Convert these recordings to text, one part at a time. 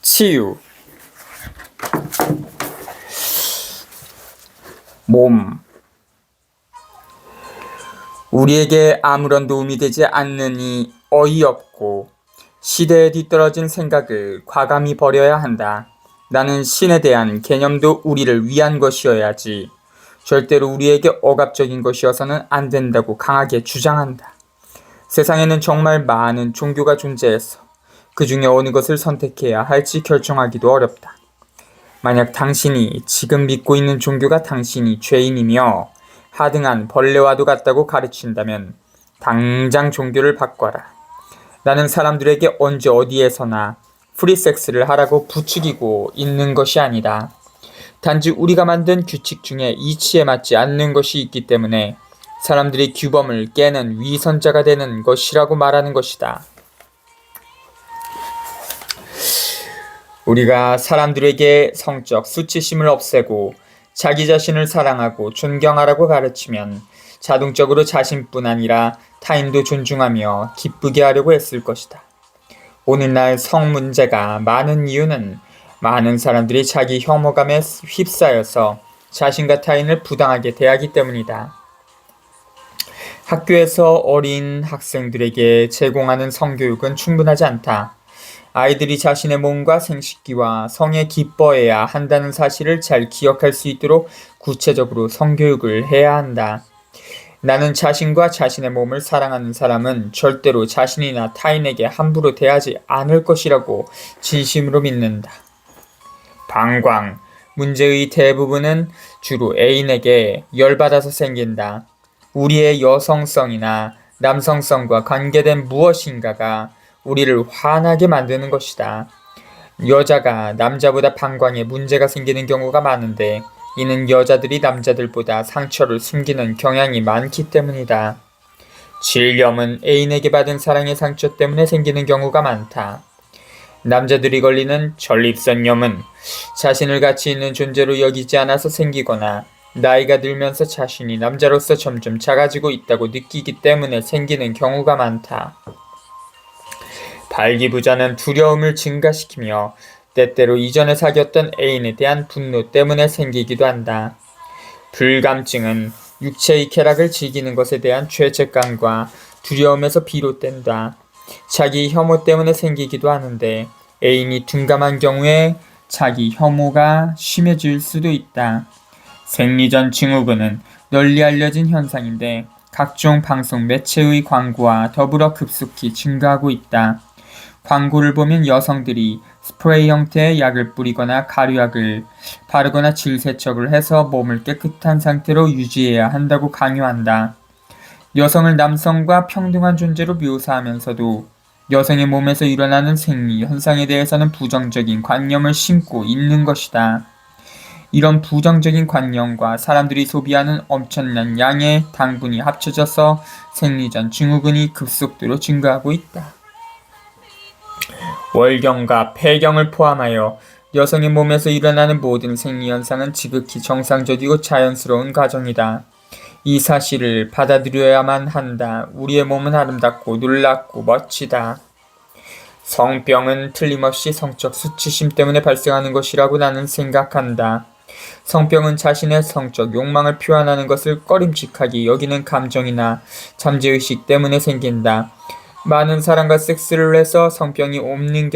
치유, 몸. 우리에게 아무런 도움이 되지 않느니 어이없고 시대에 뒤떨어진 생각을 과감히 버려야 한다. 나는 신에 대한 개념도 우리를 위한 것이어야지 절대로 우리에게 억압적인 것이어서는 안 된다고 강하게 주장한다. 세상에는 정말 많은 종교가 존재해서 그 중에 어느 것을 선택해야 할지 결정하기도 어렵다. 만약 당신이 지금 믿고 있는 종교가 당신이 죄인이며 하등한 벌레와도 같다고 가르친다면 당장 종교를 바꿔라. 나는 사람들에게 언제 어디에서나 프리섹스를 하라고 부추기고 있는 것이 아니다. 단지 우리가 만든 규칙 중에 이치에 맞지 않는 것이 있기 때문에 사람들이 규범을 깨는 위선자가 되는 것이라고 말하는 것이다. 우리가 사람들에게 성적 수치심을 없애고 자기 자신을 사랑하고 존경하라고 가르치면 자동적으로 자신뿐 아니라 타인도 존중하며 기쁘게 하려고 했을 것이다. 오늘날 성 문제가 많은 이유는 많은 사람들이 자기 혐오감에 휩싸여서 자신과 타인을 부당하게 대하기 때문이다. 학교에서 어린 학생들에게 제공하는 성교육은 충분하지 않다. 아이들이 자신의 몸과 생식기와 성에 기뻐해야 한다는 사실을 잘 기억할 수 있도록 구체적으로 성교육을 해야 한다. 나는 자신과 자신의 몸을 사랑하는 사람은 절대로 자신이나 타인에게 함부로 대하지 않을 것이라고 진심으로 믿는다. 방광, 문제의 대부분은 주로 애인에게 열받아서 생긴다. 우리의 여성성이나 남성성과 관계된 무엇인가가 우리를 화나게 만드는 것이다. 여자가 남자보다 방광에 문제가 생기는 경우가 많은데 이는 여자들이 남자들보다 상처를 숨기는 경향이 많기 때문이다. 질염은 애인에게 받은 사랑의 상처 때문에 생기는 경우가 많다. 남자들이 걸리는 전립선염은 자신을 가치 있는 존재로 여기지 않아서 생기거나 나이가 들면서 자신이 남자로서 점점 작아지고 있다고 느끼기 때문에 생기는 경우가 많다. 발기부전은 두려움을 증가시키며 때때로 이전에 사귀었던 애인에 대한 분노 때문에 생기기도 한다. 불감증은 육체의 쾌락을 즐기는 것에 대한 죄책감과 두려움에서 비롯된다. 자기 혐오 때문에 생기기도 하는데 애인이 둔감한 경우에 자기 혐오가 심해질 수도 있다. 생리전 증후군은 널리 알려진 현상인데 각종 방송 매체의 광고와 더불어 급속히 증가하고 있다. 광고를 보면 여성들이 스프레이 형태의 약을 뿌리거나 가루약을 바르거나 질세척을 해서 몸을 깨끗한 상태로 유지해야 한다고 강요한다. 여성을 남성과 평등한 존재로 묘사하면서도 여성의 몸에서 일어나는 생리 현상에 대해서는 부정적인 관념을 심고 있는 것이다. 이런 부정적인 관념과 사람들이 소비하는 엄청난 양의 당분이 합쳐져서 생리전 증후군이 급속도로 증가하고 있다. 월경과 폐경을 포함하여 여성의 몸에서 일어나는 모든 생리현상은 지극히 정상적이고 자연스러운 과정이다. 이 사실을 받아들여야만 한다. 우리의 몸은 아름답고 놀랍고 멋지다. 성병은 틀림없이 성적 수치심 때문에 발생하는 것이라고 나는 생각한다. 성병은 자신의 성적 욕망을 표현하는 것을 꺼림칙하게 여기는 감정이나 잠재의식 때문에 생긴다. 많은 사람과 섹스를 해서 성병이 없는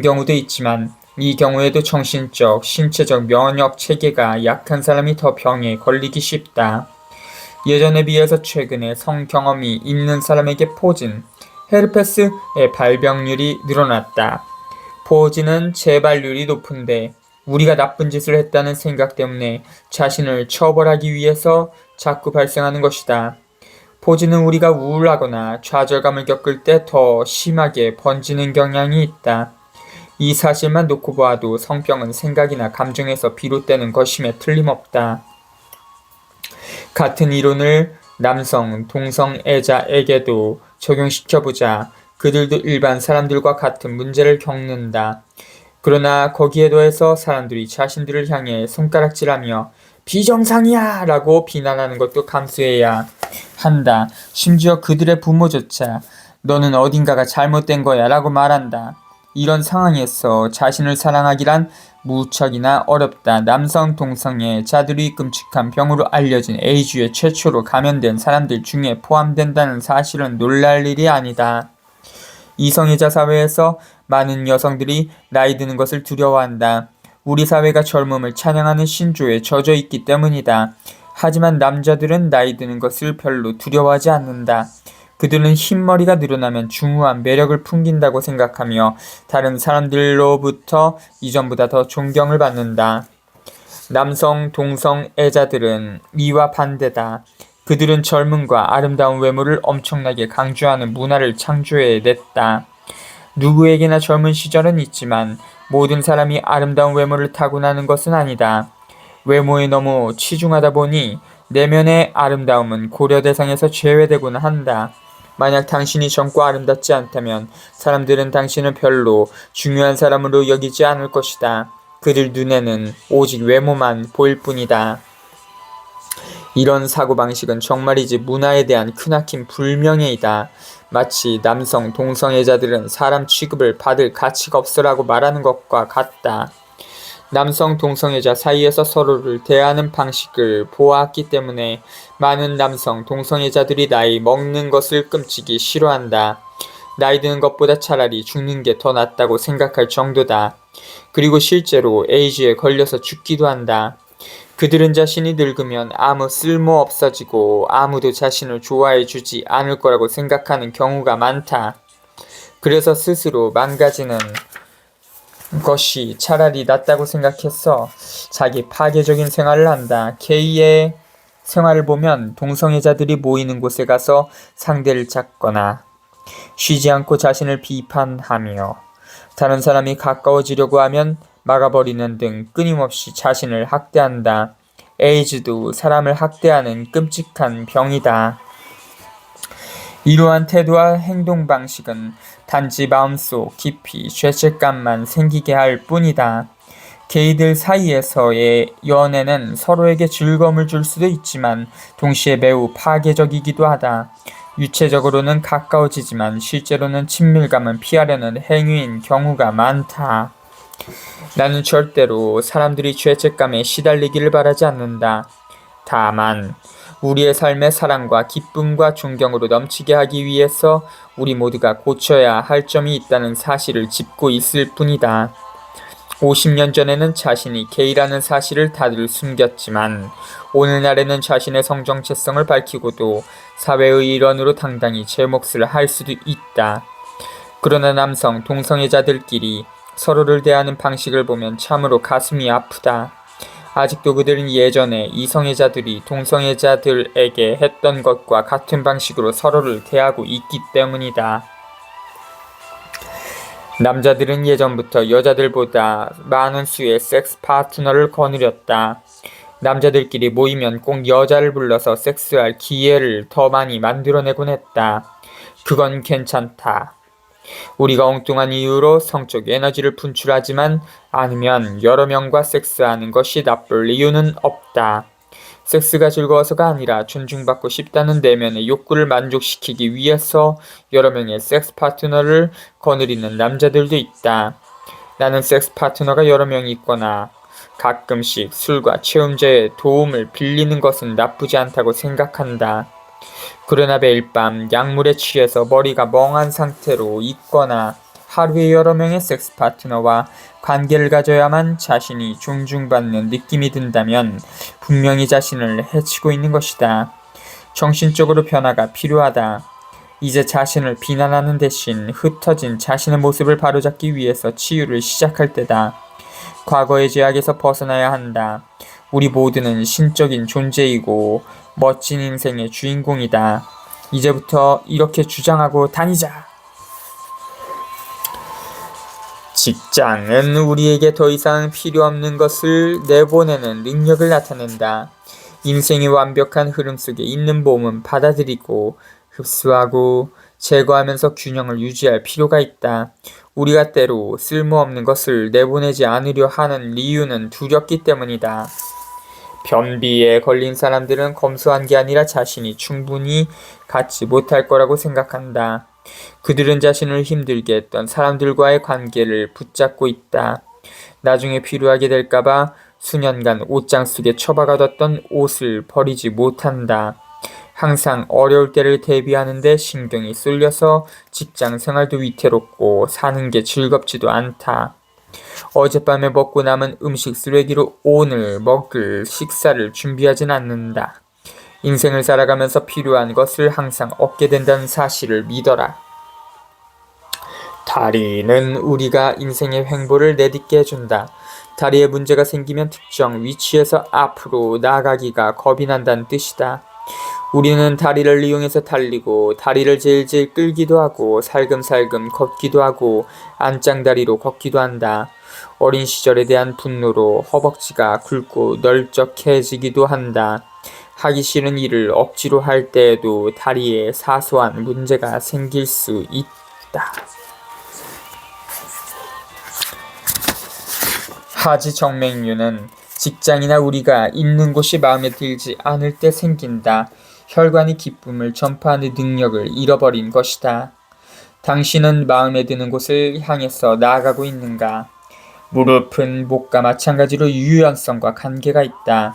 경우도 있지만 이 경우에도 정신적, 신체적 면역 체계가 약한 사람이 더 병에 걸리기 쉽다. 예전에 비해서 최근에 성 경험이 있는 사람에게 포진, 헤르페스의 발병률이 늘어났다. 포진은 재발률이 높은데 우리가 나쁜 짓을 했다는 생각 때문에 자신을 처벌하기 위해서 자꾸 발생하는 것이다. 포진은 우리가 우울하거나 좌절감을 겪을 때 더 심하게 번지는 경향이 있다. 이 사실만 놓고 보아도 성병은 생각이나 감정에서 비롯되는 것임에 틀림없다. 같은 이론을 남성, 동성애자에게도 적용시켜보자. 그들도 일반 사람들과 같은 문제를 겪는다. 그러나 거기에 더해서 사람들이 자신들을 향해 손가락질하며 비정상이야! 라고 비난하는 것도 감수해야 한다. 심지어 그들의 부모조차 너는 어딘가가 잘못된 거야 라고 말한다. 이런 상황에서 자신을 사랑하기란 무척이나 어렵다. 남성 동성애자들이 끔찍한 병으로 알려진 에이즈에 최초로 감염된 사람들 중에 포함된다는 사실은 놀랄 일이 아니다. 이성애자 사회에서 많은 여성들이 나이 드는 것을 두려워한다. 우리 사회가 젊음을 찬양하는 신조에 젖어 있기 때문이다. 하지만 남자들은 나이 드는 것을 별로 두려워하지 않는다. 그들은 흰머리가 늘어나면 중후한 매력을 풍긴다고 생각하며 다른 사람들로부터 이전보다 더 존경을 받는다. 남성 동성애자들은 이와 반대다. 그들은 젊음과 아름다운 외모를 엄청나게 강조하는 문화를 창조해냈다. 누구에게나 젊은 시절은 있지만 모든 사람이 아름다운 외모를 타고나는 것은 아니다. 외모에 너무 치중하다 보니 내면의 아름다움은 고려 대상에서 제외되곤 한다. 만약 당신이 젊고 아름답지 않다면 사람들은 당신을 별로 중요한 사람으로 여기지 않을 것이다. 그들 눈에는 오직 외모만 보일 뿐이다. 이런 사고방식은 정말이지 문화에 대한 크나큰 불명예이다. 마치 남성 동성애자들은 사람 취급을 받을 가치가 없으라고 말하는 것과 같다. 남성 동성애자 사이에서 서로를 대하는 방식을 보아왔기 때문에 많은 남성 동성애자들이 나이 먹는 것을 끔찍이 싫어한다. 나이 드는 것보다 차라리 죽는 게 더 낫다고 생각할 정도다. 그리고 실제로 에이즈에 걸려서 죽기도 한다. 그들은 자신이 늙으면 아무 쓸모 없어지고 아무도 자신을 좋아해 주지 않을 거라고 생각하는 경우가 많다. 그래서 스스로 망가지는 것이 차라리 낫다고 생각해서 자기 파괴적인 생활을 한다. 게이의 생활을 보면 동성애자들이 모이는 곳에 가서 상대를 잡거나 쉬지 않고 자신을 비판하며 다른 사람이 가까워지려고 하면 막아버리는 등 끊임없이 자신을 학대한다. 에이즈도 사람을 학대하는 끔찍한 병이다. 이러한 태도와 행동 방식은 단지 마음속 깊이 죄책감만 생기게 할 뿐이다. 게이들 사이에서의 연애는 서로에게 즐거움을 줄 수도 있지만 동시에 매우 파괴적이기도 하다. 유체적으로는 가까워지지만 실제로는 친밀감을 피하려는 행위인 경우가 많다. 나는 절대로 사람들이 죄책감에 시달리기를 바라지 않는다. 다만 우리의 삶의 사랑과 기쁨과 존경으로 넘치게 하기 위해서 우리 모두가 고쳐야 할 점이 있다는 사실을 짚고 있을 뿐이다. 50년 전에는 자신이 게이라는 사실을 다들 숨겼지만 오늘날에는 자신의 성정체성을 밝히고도 사회의 일원으로 당당히 제 몫을 할 수도 있다. 그러나 남성 동성애자들끼리 서로를 대하는 방식을 보면 참으로 가슴이 아프다. 아직도 그들은 예전에 이성애자들이 동성애자들에게 했던 것과 같은 방식으로 서로를 대하고 있기 때문이다. 남자들은 예전부터 여자들보다 많은 수의 섹스 파트너를 거느렸다. 남자들끼리 모이면 꼭 여자를 불러서 섹스할 기회를 더 많이 만들어내곤 했다. 그건 괜찮다. 우리가 엉뚱한 이유로 성적 에너지를 분출하지만 않으면 여러 명과 섹스하는 것이 나쁠 이유는 없다. 섹스가 즐거워서가 아니라 존중받고 싶다는 내면의 욕구를 만족시키기 위해서 여러 명의 섹스 파트너를 거느리는 남자들도 있다. 나는 섹스 파트너가 여러 명 있거나 가끔씩 술과 체험제의 도움을 빌리는 것은 나쁘지 않다고 생각한다. 그러나 매일 밤 약물에 취해서 머리가 멍한 상태로 있거나 하루에 여러 명의 섹스 파트너와 관계를 가져야만 자신이 존중받는 느낌이 든다면 분명히 자신을 해치고 있는 것이다. 정신적으로 변화가 필요하다. 이제 자신을 비난하는 대신 흩어진 자신의 모습을 바로잡기 위해서 치유를 시작할 때다. 과거의 제약에서 벗어나야 한다. 우리 모두는 신적인 존재이고 멋진 인생의 주인공이다. 이제부터 이렇게 주장하고 다니자. 직장은 우리에게 더 이상 필요 없는 것을 내보내는 능력을 나타낸다. 인생의 완벽한 흐름 속에 있는 몸은 받아들이고 흡수하고 제거하면서 균형을 유지할 필요가 있다. 우리가 때로 쓸모없는 것을 내보내지 않으려 하는 이유는 두렵기 때문이다. 변비에 걸린 사람들은 검소한 게 아니라 자신이 충분히 갖지 못할 거라고 생각한다. 그들은 자신을 힘들게 했던 사람들과의 관계를 붙잡고 있다. 나중에 필요하게 될까봐 수년간 옷장 속에 처박아뒀던 옷을 버리지 못한다. 항상 어려울 때를 대비하는데 신경이 쏠려서 직장 생활도 위태롭고 사는 게 즐겁지도 않다. 어젯밤에 먹고 남은 음식 쓰레기로 오늘 먹을 식사를 준비하진 않는다. 인생을 살아가면서 필요한 것을 항상 얻게 된다는 사실을 믿어라. 다리는 우리가 인생의 횡보를 내딛게 해준다. 다리에 문제가 생기면 특정 위치에서 앞으로 나가기가 겁이 난다는 뜻이다. 우리는 다리를 이용해서 달리고 다리를 질질 끌기도 하고 살금살금 걷기도 하고 안짱다리로 걷기도 한다. 어린 시절에 대한 분노로 허벅지가 굵고 널쩍해지기도 한다. 하기 싫은 일을 억지로 할 때에도 다리에 사소한 문제가 생길 수 있다. 하지정맥류는 직장이나 우리가 있는 곳이 마음에 들지 않을 때 생긴다. 혈관이 기쁨을 전파하는 능력을 잃어버린 것이다. 당신은 마음에 드는 곳을 향해서 나아가고 있는가? 무릎은 목과 마찬가지로 유연성과 관계가 있다.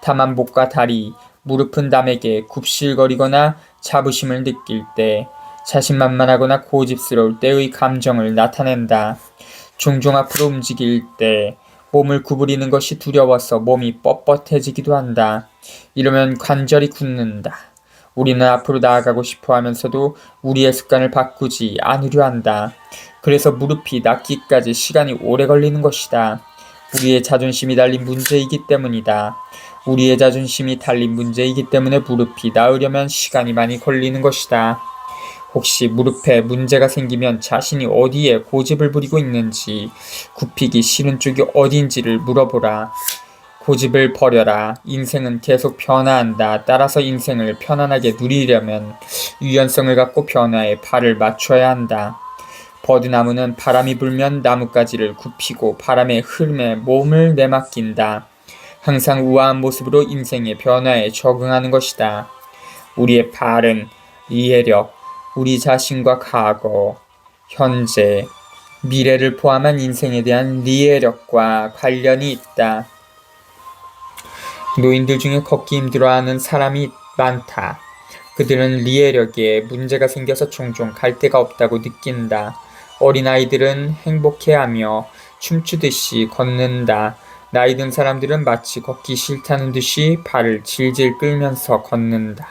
다만 목과 다리, 무릎은 남에게 굽실거리거나 자부심을 느낄 때, 자신만만하거나 고집스러울 때의 감정을 나타낸다. 종종 앞으로 움직일 때 몸을 구부리는 것이 두려워서 몸이 뻣뻣해지기도 한다. 이러면 관절이 굳는다. 우리는 앞으로 나아가고 싶어 하면서도 우리의 습관을 바꾸지 않으려 한다. 그래서 무릎이 낫기까지 시간이 오래 걸리는 것이다. 우리의 자존심이 달린 문제이기 때문이다. 우리의 자존심이 달린 문제이기 때문에 무릎이 나으려면 시간이 많이 걸리는 것이다. 혹시 무릎에 문제가 생기면 자신이 어디에 고집을 부리고 있는지, 굽히기 싫은 쪽이 어딘지를 물어보라. 고집을 버려라. 인생은 계속 변화한다. 따라서 인생을 편안하게 누리려면 유연성을 갖고 변화에 발을 맞춰야 한다. 버드나무는 바람이 불면 나뭇가지를 굽히고 바람의 흐름에 몸을 내맡긴다. 항상 우아한 모습으로 인생의 변화에 적응하는 것이다. 우리의 발은 이해력, 우리 자신과 과거, 현재, 미래를 포함한 인생에 대한 이해력과 관련이 있다. 노인들 중에 걷기 힘들어하는 사람이 많다. 그들은 리해력에 문제가 생겨서 종종 갈 데가 없다고 느낀다. 어린아이들은 행복해하며 춤추듯이 걷는다. 나이 든 사람들은 마치 걷기 싫다는 듯이 발을 질질 끌면서 걷는다.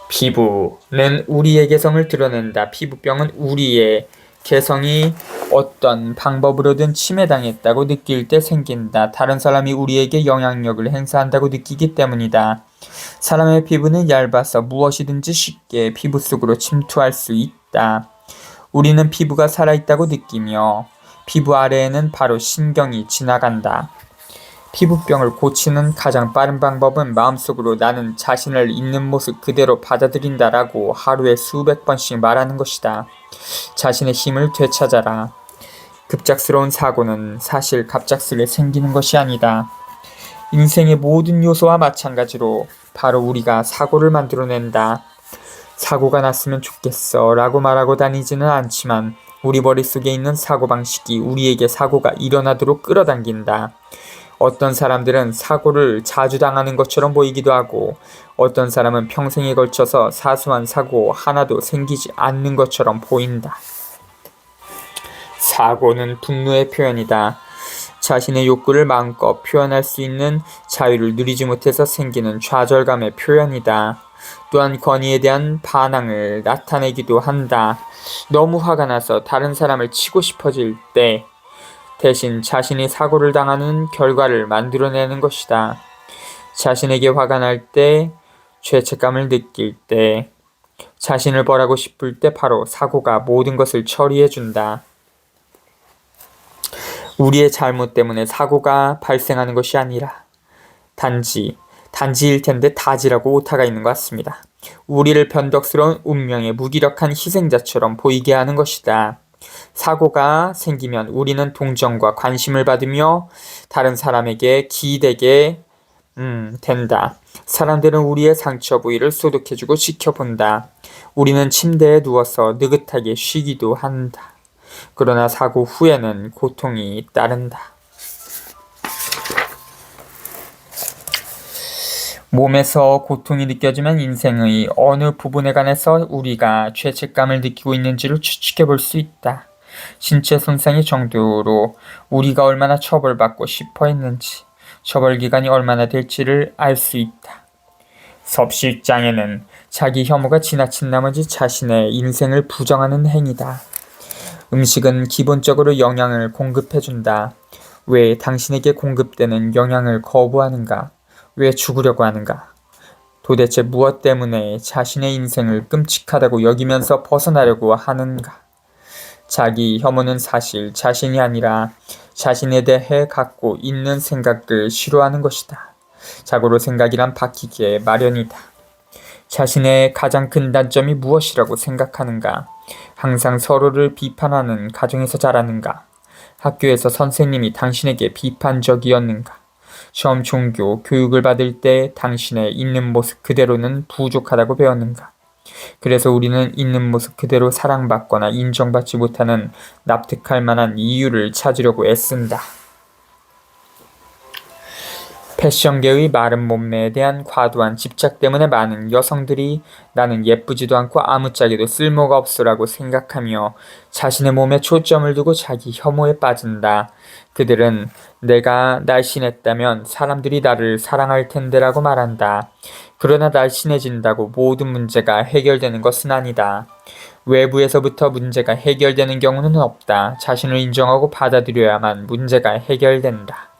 피부는 우리의 개성을 드러낸다. 피부병은 우리의 개성이 어떤 방법으로든 침해당했다고 느낄 때 생긴다. 다른 사람이 우리에게 영향력을 행사한다고 느끼기 때문이다. 사람의 피부는 얇아서 무엇이든지 쉽게 피부 속으로 침투할 수 있다. 우리는 피부가 살아있다고 느끼며 피부 아래에는 바로 신경이 지나간다. 피부병을 고치는 가장 빠른 방법은 마음속으로 나는 자신을 있는 모습 그대로 받아들인다라고 하루에 수백 번씩 말하는 것이다. 자신의 힘을 되찾아라. 급작스러운 사고는 사실 갑작스레 생기는 것이 아니다. 인생의 모든 요소와 마찬가지로 바로 우리가 사고를 만들어낸다. 사고가 났으면 좋겠어 라고 말하고 다니지는 않지만 우리 머릿속에 있는 사고방식이 우리에게 사고가 일어나도록 끌어당긴다. 어떤 사람들은 사고를 자주 당하는 것처럼 보이기도 하고 어떤 사람은 평생에 걸쳐서 사소한 사고 하나도 생기지 않는 것처럼 보인다. 사고는 분노의 표현이다. 자신의 욕구를 마음껏 표현할 수 있는 자유를 누리지 못해서 생기는 좌절감의 표현이다. 또한 권위에 대한 반항을 나타내기도 한다. 너무 화가 나서 다른 사람을 치고 싶어질 때 대신 자신이 사고를 당하는 결과를 만들어내는 것이다. 자신에게 화가 날 때, 죄책감을 느낄 때, 자신을 벌하고 싶을 때 바로 사고가 모든 것을 처리해준다. 우리의 잘못 때문에 사고가 발생하는 것이 아니라 단지일 텐데 다지라고 오타가 있는 것 같습니다. 우리를 변덕스러운 운명의 무기력한 희생자처럼 보이게 하는 것이다. 사고가 생기면 우리는 동정과 관심을 받으며 다른 사람에게 기대게 된다. 사람들은 우리의 상처 부위를 소독해주고 지켜본다. 우리는 침대에 누워서 느긋하게 쉬기도 한다. 그러나 사고 후에는 고통이 따른다. 몸에서 고통이 느껴지면 인생의 어느 부분에 관해서 우리가 죄책감을 느끼고 있는지를 추측해 볼 수 있다. 신체 손상의 정도로 우리가 얼마나 처벌받고 싶어 했는지, 처벌 기간이 얼마나 될지를 알 수 있다. 섭식장애는 자기 혐오가 지나친 나머지 자신의 인생을 부정하는 행위다. 음식은 기본적으로 영양을 공급해준다. 왜 당신에게 공급되는 영양을 거부하는가? 왜 죽으려고 하는가? 도대체 무엇 때문에 자신의 인생을 끔찍하다고 여기면서 벗어나려고 하는가? 자기 혐오는 사실 자신이 아니라 자신에 대해 갖고 있는 생각을 싫어하는 것이다. 자고로 생각이란 바뀌기에 마련이다. 자신의 가장 큰 단점이 무엇이라고 생각하는가? 항상 서로를 비판하는 가정에서 자라는가? 학교에서 선생님이 당신에게 비판적이었는가? 처음 종교 교육을 받을 때 당신의 있는 모습 그대로는 부족하다고 배웠는가? 그래서 우리는 있는 모습 그대로 사랑받거나 인정받지 못하는 납득할 만한 이유를 찾으려고 애쓴다. 패션계의 마른 몸매에 대한 과도한 집착 때문에 많은 여성들이 나는 예쁘지도 않고 아무짝에도 쓸모가 없어라고 생각하며 자신의 몸에 초점을 두고 자기 혐오에 빠진다. 그들은 내가 날씬했다면 사람들이 나를 사랑할 텐데라고 말한다. 그러나 날씬해진다고 모든 문제가 해결되는 것은 아니다. 외부에서부터 문제가 해결되는 경우는 없다. 자신을 인정하고 받아들여야만 문제가 해결된다.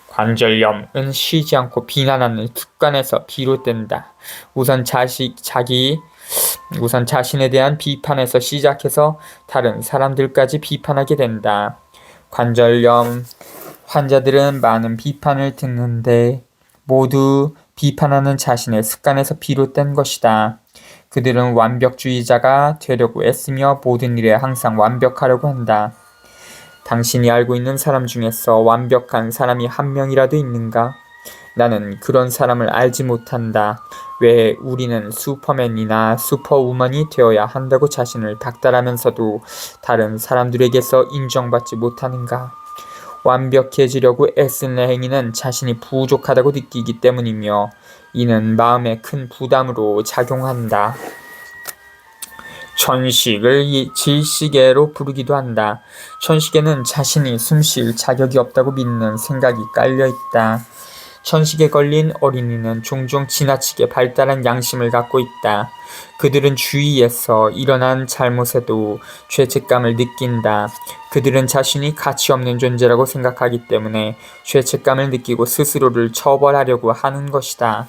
관절염은 쉬지 않고 비난하는 습관에서 비롯된다. 우선 자신에 대한 비판에서 시작해서 다른 사람들까지 비판하게 된다. 관절염 환자들은 많은 비판을 듣는데 모두 비판하는 자신의 습관에서 비롯된 것이다. 그들은 완벽주의자가 되려고 애쓰며 모든 일에 항상 완벽하려고 한다. 당신이 알고 있는 사람 중에서 완벽한 사람이 한 명이라도 있는가? 나는 그런 사람을 알지 못한다. 왜 우리는 슈퍼맨이나 슈퍼우먼이 되어야 한다고 자신을 닥달하면서도 다른 사람들에게서 인정받지 못하는가? 완벽해지려고 애쓰는 행위는 자신이 부족하다고 느끼기 때문이며 이는 마음에 큰 부담으로 작용한다. 천식을 질시계로 부르기도 한다. 천식에는 자신이 숨쉴 자격이 없다고 믿는 생각이 깔려있다. 천식에 걸린 어린이는 종종 지나치게 발달한 양심을 갖고 있다. 그들은 주위에서 일어난 잘못에도 죄책감을 느낀다. 그들은 자신이 가치 없는 존재라고 생각하기 때문에 죄책감을 느끼고 스스로를 처벌하려고 하는 것이다.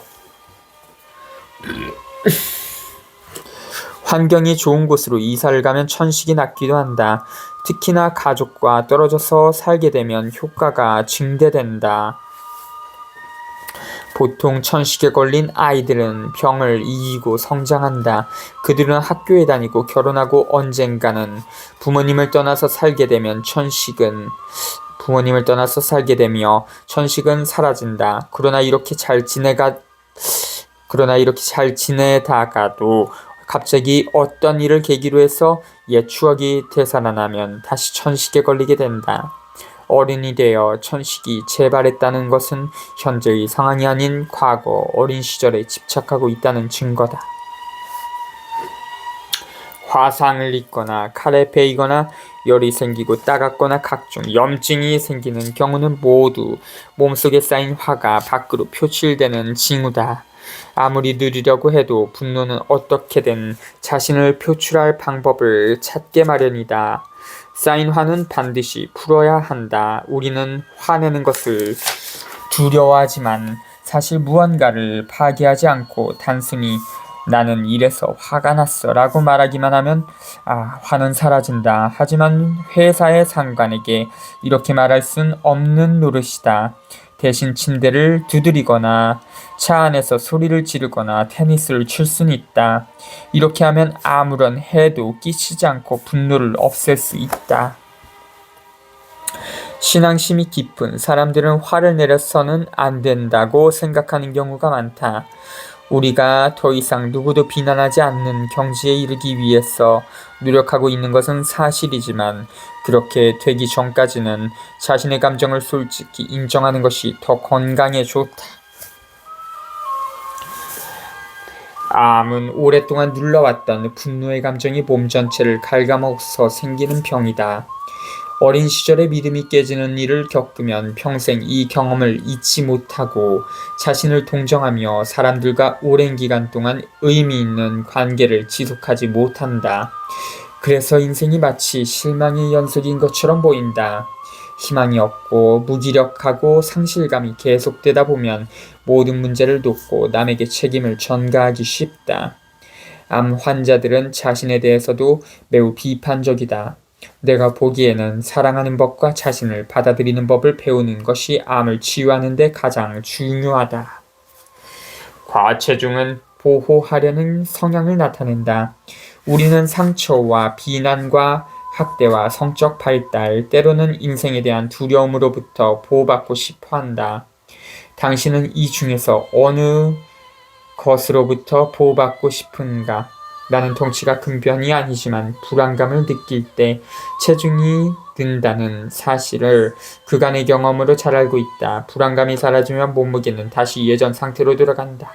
환경이 좋은 곳으로 이사를 가면 천식이 낫기도 한다. 특히나 가족과 떨어져서 살게 되면 효과가 증대된다. 보통 천식에 걸린 아이들은 병을 이기고 성장한다. 그들은 학교에 다니고 결혼하고 언젠가는 부모님을 떠나서 살게 되며 천식은 사라진다. 그러나 이렇게 잘 지내다가도 갑자기 어떤 일을 계기로 해서 옛 추억이 되살아나면 다시 천식에 걸리게 된다. 어른이 되어 천식이 재발했다는 것은 현재의 상황이 아닌 과거 어린 시절에 집착하고 있다는 증거다. 화상을 입거나 칼에 베이거나 열이 생기고 따갑거나 각종 염증이 생기는 경우는 모두 몸속에 쌓인 화가 밖으로 표출되는 징후다. 아무리 누리려고 해도 분노는 어떻게든 자신을 표출할 방법을 찾게 마련이다. 쌓인 화는 반드시 풀어야 한다. 우리는 화내는 것을 두려워하지만 사실 무언가를 파괴하지 않고 단순히 나는 이래서 화가 났어 라고 말하기만 하면 화는 사라진다. 하지만 회사의 상관에게 이렇게 말할 순 없는 노릇이다. 대신 침대를 두드리거나 차 안에서 소리를 지르거나 테니스를 칠 수는 있다. 이렇게 하면 아무런 해도 끼치지 않고 분노를 없앨 수 있다. 신앙심이 깊은 사람들은 화를 내려서는 안 된다고 생각하는 경우가 많다. 우리가 더 이상 누구도 비난하지 않는 경지에 이르기 위해서 노력하고 있는 것은 사실이지만 그렇게 되기 전까지는 자신의 감정을 솔직히 인정하는 것이 더 건강에 좋다. 암은 오랫동안 눌러왔던 분노의 감정이 몸 전체를 갉아먹어서 생기는 병이다. 어린 시절에 믿음이 깨지는 일을 겪으면 평생 이 경험을 잊지 못하고 자신을 동정하며 사람들과 오랜 기간 동안 의미 있는 관계를 지속하지 못한다. 그래서 인생이 마치 실망의 연속인 것처럼 보인다. 희망이 없고 무기력하고 상실감이 계속되다 보면 모든 문제를 놓고 남에게 책임을 전가하기 쉽다. 암 환자들은 자신에 대해서도 매우 비판적이다. 내가 보기에는 사랑하는 법과 자신을 받아들이는 법을 배우는 것이 암을 치유하는 데 가장 중요하다. 과체중은 보호하려는 성향을 나타낸다. 우리는 상처와 비난과 학대와 성적 발달, 때로는 인생에 대한 두려움으로부터 보호받고 싶어 한다. 당신은 이 중에서 어느 것으로부터 보호받고 싶은가? 나는 덩치가 큰 편이 아니지만 불안감을 느낄 때 체중이 는다는 사실을 그간의 경험으로 잘 알고 있다. 불안감이 사라지면 몸무게는 다시 예전 상태로 돌아간다.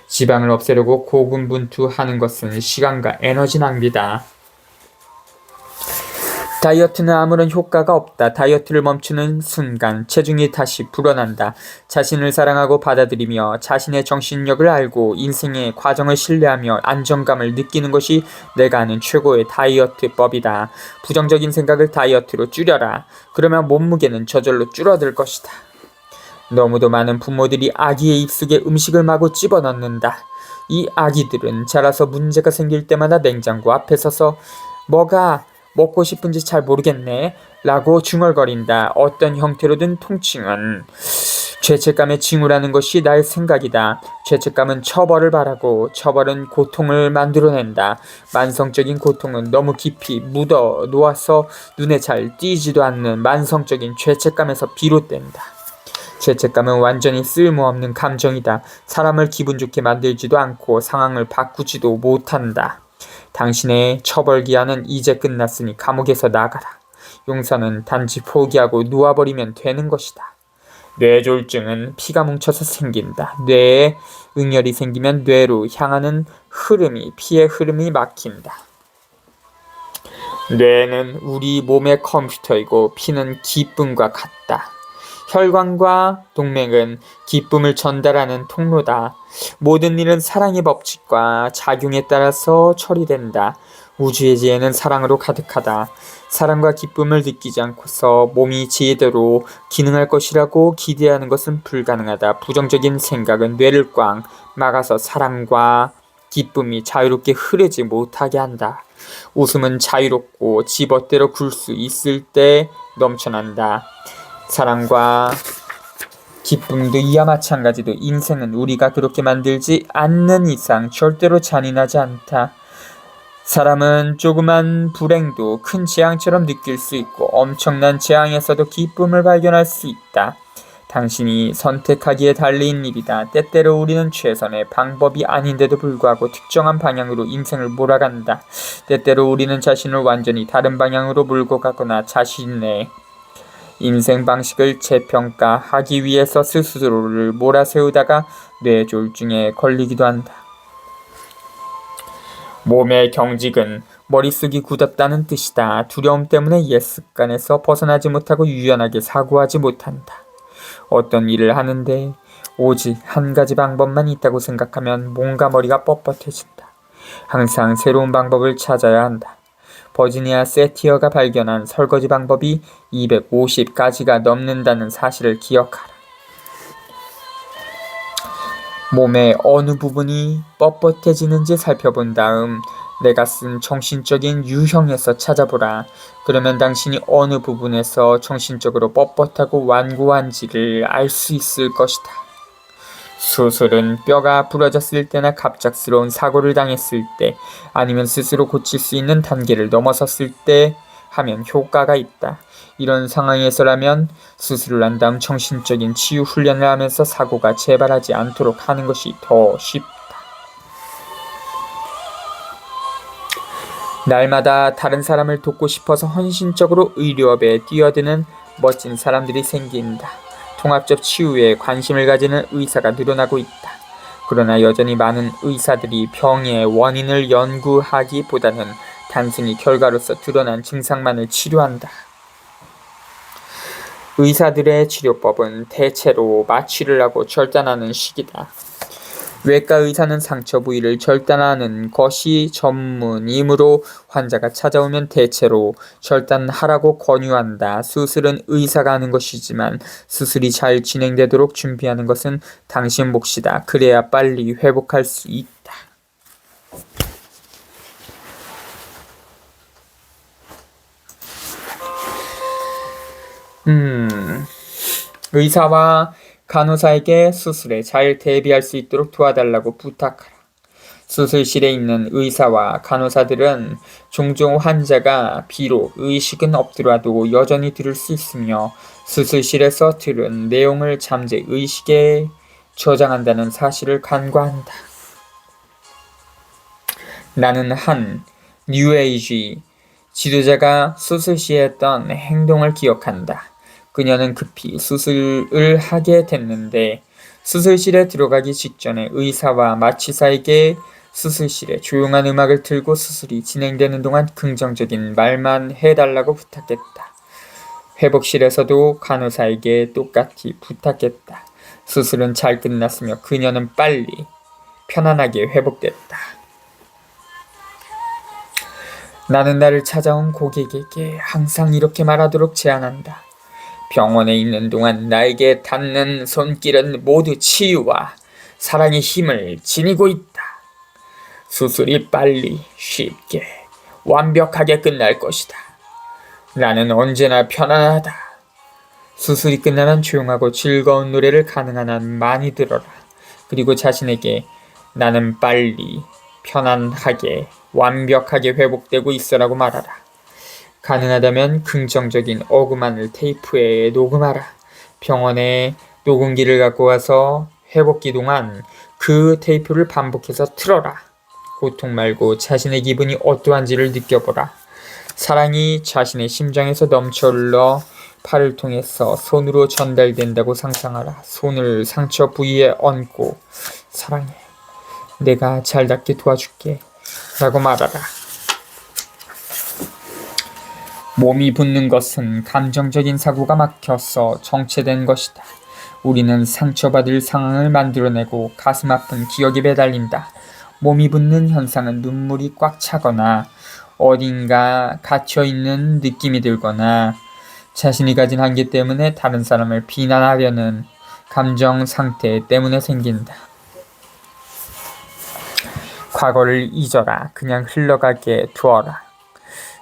지방을 없애려고 고군분투하는 것은 시간과 에너지 낭비다. 다이어트는 아무런 효과가 없다. 다이어트를 멈추는 순간 체중이 다시 불어난다. 자신을 사랑하고 받아들이며 자신의 정신력을 알고 인생의 과정을 신뢰하며 안정감을 느끼는 것이 내가 아는 최고의 다이어트법이다. 부정적인 생각을 다이어트로 줄여라. 그러면 몸무게는 저절로 줄어들 것이다. 너무도 많은 부모들이 아기의 입속에 음식을 마구 집어넣는다. 이 아기들은 자라서 문제가 생길 때마다 냉장고 앞에 서서 뭐가 먹고 싶은지 잘 모르겠네 라고 중얼거린다. 어떤 형태로든 통증은 죄책감의 징후라는 것이 나의 생각이다. 죄책감은 처벌을 바라고 처벌은 고통을 만들어낸다. 만성적인 고통은 너무 깊이 묻어 놓아서 눈에 잘 띄지도 않는 만성적인 죄책감에서 비롯된다. 죄책감은 완전히 쓸모없는 감정이다. 사람을 기분 좋게 만들지도 않고 상황을 바꾸지도 못한다. 당신의 처벌 기한은 이제 끝났으니 감옥에서 나가라. 용서는 단지 포기하고 놓아버리면 되는 것이다. 뇌졸중은 피가 뭉쳐서 생긴다. 뇌에 응열이 생기면 뇌로 향하는 피의 흐름이 막힌다. 뇌는 우리 몸의 컴퓨터이고 피는 기쁨과 같다. 혈관과 동맥은 기쁨을 전달하는 통로다. 모든 일은 사랑의 법칙과 작용에 따라서 처리된다. 우주의 지혜는 사랑으로 가득하다. 사랑과 기쁨을 느끼지 않고서 몸이 제대로 기능할 것이라고 기대하는 것은 불가능하다. 부정적인 생각은 뇌를 꽉 막아서 사랑과 기쁨이 자유롭게 흐르지 못하게 한다. 웃음은 자유롭고 지멋대로 굴 수 있을 때 넘쳐난다. 사랑과 기쁨도 이와 마찬가지로 인생은 우리가 그렇게 만들지 않는 이상 절대로 잔인하지 않다. 사람은 조그만 불행도 큰 재앙처럼 느낄 수 있고 엄청난 재앙에서도 기쁨을 발견할 수 있다. 당신이 선택하기에 달린 일이다. 때때로 우리는 최선의 방법이 아닌데도 불구하고 특정한 방향으로 인생을 몰아간다. 때때로 우리는 자신을 완전히 다른 방향으로 몰고 가거나 자신의 인생 방식을 재평가하기 위해서 스스로를 몰아세우다가 뇌졸중에 걸리기도 한다. 몸의 경직은 머릿속이 굳었다는 뜻이다. 두려움 때문에 옛 습관에서 벗어나지 못하고 유연하게 사고하지 못한다. 어떤 일을 하는데 오직 한 가지 방법만 있다고 생각하면 몸과 머리가 뻣뻣해진다. 항상 새로운 방법을 찾아야 한다. 버지니아 세티어가 발견한 설거지 방법이 250가지가 넘는다는 사실을 기억하라. 몸의 어느 부분이 뻣뻣해지는지 살펴본 다음 내가 쓴 정신적인 유형에서 찾아보라. 그러면 당신이 어느 부분에서 정신적으로 뻣뻣하고 완고한지를 알 수 있을 것이다. 수술은 뼈가 부러졌을 때나 갑작스러운 사고를 당했을 때 아니면 스스로 고칠 수 있는 단계를 넘어섰을 때 하면 효과가 있다. 이런 상황에서라면 수술을 한 다음 정신적인 치유 훈련을 하면서 사고가 재발하지 않도록 하는 것이 더 쉽다. 날마다 다른 사람을 돕고 싶어서 헌신적으로 의료업에 뛰어드는 멋진 사람들이 생긴다. 통합적 치유에 관심을 가지는 의사가 늘어나고 있다. 그러나 여전히 많은 의사들이 병의 원인을 연구하기보다는 단순히 결과로서 드러난 증상만을 치료한다. 의사들의 치료법은 대체로 마취를 하고 절단하는 식이다. 외과 의사는 상처 부위를 절단하는 것이 전문이므로 환자가 찾아오면 대체로 절단하라고 권유한다. 수술은 의사가 하는 것이지만 수술이 잘 진행되도록 준비하는 것은 당신 몫이다. 그래야 빨리 회복할 수 있다. 의사와 간호사에게 수술에 잘 대비할 수 있도록 도와달라고 부탁하라. 수술실에 있는 의사와 간호사들은 종종 환자가 비록 의식은 없더라도 여전히 들을 수 있으며 수술실에서 들은 내용을 잠재 의식에 저장한다는 사실을 간과한다. 나는 한 뉴에이지 지도자가 수술 시에 했던 행동을 기억한다. 그녀는 급히 수술을 하게 됐는데 수술실에 들어가기 직전에 의사와 마취사에게 수술실에 조용한 음악을 틀고 수술이 진행되는 동안 긍정적인 말만 해달라고 부탁했다. 회복실에서도 간호사에게 똑같이 부탁했다. 수술은 잘 끝났으며 그녀는 빨리 편안하게 회복됐다. 나는 나를 찾아온 고객에게 항상 이렇게 말하도록 제안한다. 병원에 있는 동안 나에게 닿는 손길은 모두 치유와 사랑의 힘을 지니고 있다. 수술이 빨리, 쉽게, 완벽하게 끝날 것이다. 나는 언제나 편안하다. 수술이 끝나면 조용하고 즐거운 노래를 가능한 한 많이 들어라. 그리고 자신에게 나는 빨리, 편안하게, 완벽하게 회복되고 있어라고 말하라. 가능하다면 긍정적인 어그만을 테이프에 녹음하라. 병원에 녹음기를 갖고 와서 회복기 동안 그 테이프를 반복해서 틀어라. 고통 말고 자신의 기분이 어떠한지를 느껴보라. 사랑이 자신의 심장에서 넘쳐 흘러 팔을 통해서 손으로 전달된다고 상상하라. 손을 상처 부위에 얹고 사랑해. 내가 잘 낫게 도와줄게. 라고 말하라. 몸이 붓는 것은 감정적인 사고가 막혀서 정체된 것이다. 우리는 상처받을 상황을 만들어내고 가슴 아픈 기억에 매달린다. 몸이 붓는 현상은 눈물이 꽉 차거나 어딘가 갇혀있는 느낌이 들거나 자신이 가진 한계 때문에 다른 사람을 비난하려는 감정 상태 때문에 생긴다. 과거를 잊어라. 그냥 흘러가게 두어라.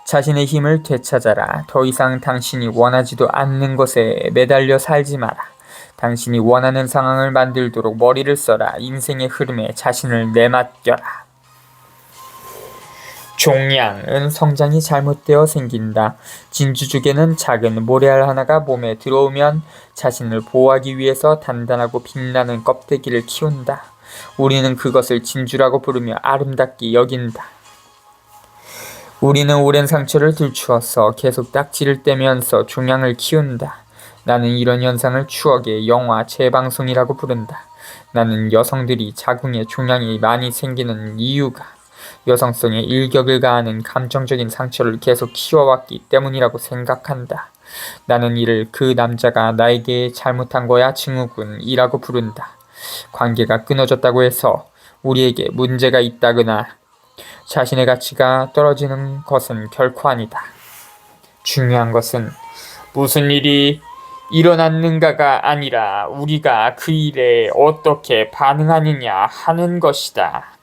자신의 힘을 되찾아라. 더 이상 당신이 원하지도 않는 것에 매달려 살지 마라. 당신이 원하는 상황을 만들도록 머리를 써라. 인생의 흐름에 자신을 내맡겨라. 종양은 성장이 잘못되어 생긴다. 진주죽에는 작은 모래알 하나가 몸에 들어오면 자신을 보호하기 위해서 단단하고 빛나는 껍데기를 키운다. 우리는 그것을 진주라고 부르며 아름답게 여긴다. 우리는 오랜 상처를 들추어서 계속 딱지를 떼면서 종양을 키운다. 나는 이런 현상을 추억의 영화 재방송이라고 부른다. 나는 여성들이 자궁에 종양이 많이 생기는 이유가 여성성에 일격을 가하는 감정적인 상처를 계속 키워왔기 때문이라고 생각한다. 나는 이를 그 남자가 나에게 잘못한 거야 증후군이라고 부른다. 관계가 끊어졌다고 해서 우리에게 문제가 있다거나 자신의 가치가 떨어지는 것은 결코 아니다. 중요한 것은 무슨 일이 일어났는가가 아니라 우리가 그 일에 어떻게 반응하느냐 하는 것이다.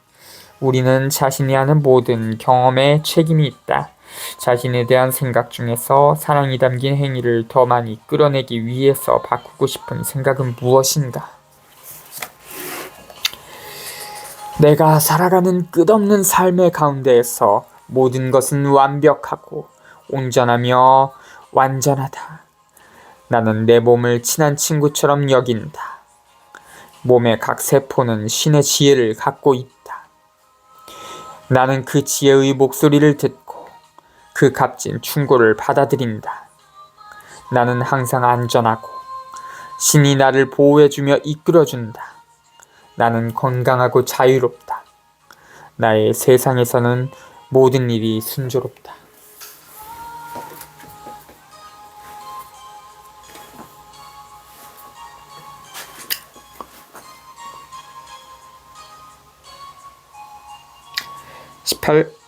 우리는 자신이 하는 모든 경험에 책임이 있다. 자신에 대한 생각 중에서 사랑이 담긴 행위를 더 많이 끌어내기 위해서 바꾸고 싶은 생각은 무엇인가? 내가 살아가는 끝없는 삶의 가운데에서 모든 것은 완벽하고 온전하며 완전하다. 나는 내 몸을 친한 친구처럼 여긴다. 몸의 각 세포는 신의 지혜를 갖고 있다. 나는 그 지혜의 목소리를 듣고 그 값진 충고를 받아들인다. 나는 항상 안전하고 신이 나를 보호해주며 이끌어준다. 나는 건강하고 자유롭다. 나의 세상에서는 모든 일이 순조롭다. (18)